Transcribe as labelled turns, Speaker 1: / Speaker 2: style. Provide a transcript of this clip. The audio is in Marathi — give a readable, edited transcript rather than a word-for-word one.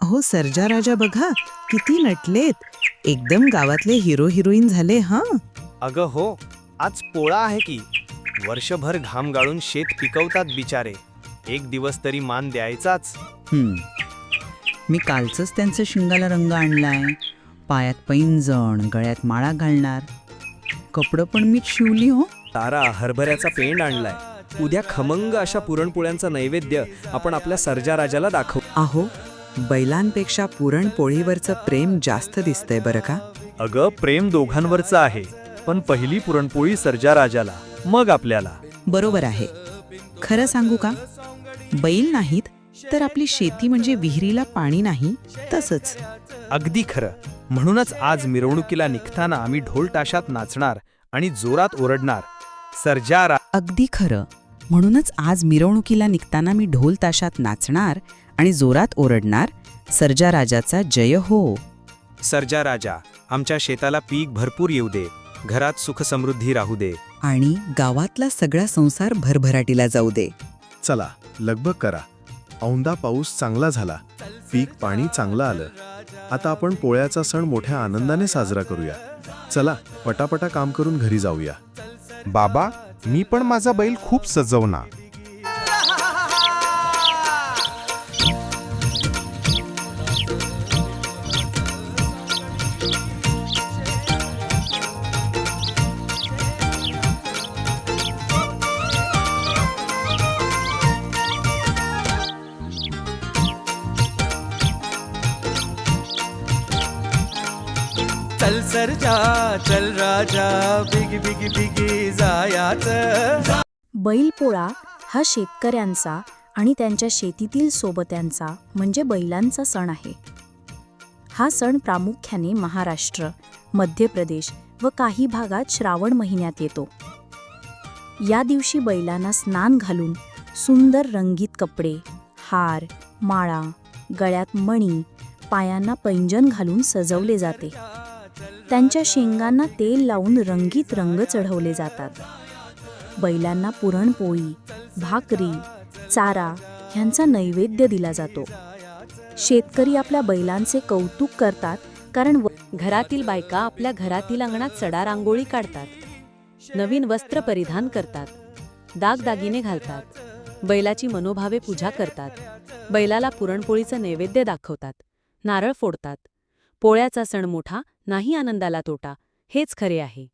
Speaker 1: अहो सर्जा राजा बघा, किती नटलेत. एकदम गावातले हिरो हिरोईन झाले हा.
Speaker 2: अगं हो, आज पोळा आहे की. वर्षभर घाम गाळून शेत पिकवतात बिचारे. एक दिवस तरी मान द्यायचाच.
Speaker 3: मी कालचंच त्यांचं शिंगाला रंग आणलाय. पायात पैंजण, गळ्यात माळा घालणार. कपडं पण मीच शिवली हो.
Speaker 4: तारा हरभऱ्याचा पेंड आणलाय. उद्या खमंग अशा पुरणपोळ्यांचा नैवेद्य आपण आपल्या सर्जा राजाला दाखवू.
Speaker 5: अहो, बैलांपेक्षा पुरणपोळीवरचं प्रेम जास्त दिसतंय बरं का.
Speaker 2: अगं प्रेम दोघांवरचं आहे, पण पहिली पुरणपोळी सर्जा राजाला, मग आपल्याला.
Speaker 1: बरोबर आहे. खरं सांगू का, बैल नाहीत तर आपली शेती म्हणजे विहिरीला पाणी नाही तसंच.
Speaker 2: अगदी खरं. म्हणूनच आज मिरवणुकीला निघताना आम्ही ढोल ताशात नाचणार आणि जोरात ओरडणार, सर्जा रा.
Speaker 1: अगदी खरं. म्हणूनच आज मिरवणुकीला निघताना मी ढोल ताशात नाचणार आणि जोरात ओरडणार, सर्जा राजाचा जय हो.
Speaker 2: सर्जा राजा, आमच्या शेताला पीक भरपूर येऊ दे, घरात सुख समृद्धी राहू दे.
Speaker 5: आणि गावातला सगळा संसार भरभराटीला जाऊ दे.
Speaker 6: चला लगबग करा. औंदा पाऊस चांगला झाला, पीक पाणी चांगलं आलं. आता आपण पोळ्याचा सण मोठ्या आनंदाने साजरा करूया. चला पटापटा काम करून घरी जाऊया.
Speaker 7: बाबा, मी पण माझा बैल खूप सजवना.
Speaker 4: चल सर्जा, चल राजा, बिगी बिगी बिगी जायाचं.
Speaker 8: बैलपोळा हा शेतकऱ्यांचा आणि त्यांच्या शेतीतील सोबत्यांचा म्हणजे बैलांचा सण आहे. हा सण प्रामुख्याने महाराष्ट्र, मध्य प्रदेश व काही भागात श्रावण महिन्यात येतो. या दिवशी बैलांना स्नान घालून सुंदर रंगीत कपडे, हार, माळा, गळ्यात मणी, पायांना पैंजण घालून सजवले जाते. त्यांच्या शिंगांना तेल लावून रंगीत रंग चढवले जातात. बैलांना पुरणपोळी, भाकरी, चारा ह्यांचा नैवेद्य दिला जातो. शेतकरी आपल्या बैलांचे कौतुक करतात, कारण
Speaker 9: घरातील बायका आपल्या घरातील अंगणात सडा रांगोळी काढतात, नवीन वस्त्र परिधान करतात, दागदागिने घालतात, बैलाची मनोभावे पूजा करतात, बैलाला पुरणपोळीचं नैवेद्य दाखवतात, नारळ फोडतात. पोळ्याचा सण मोठा, नाही आनंदाला तोटा, हेच खरे आहे.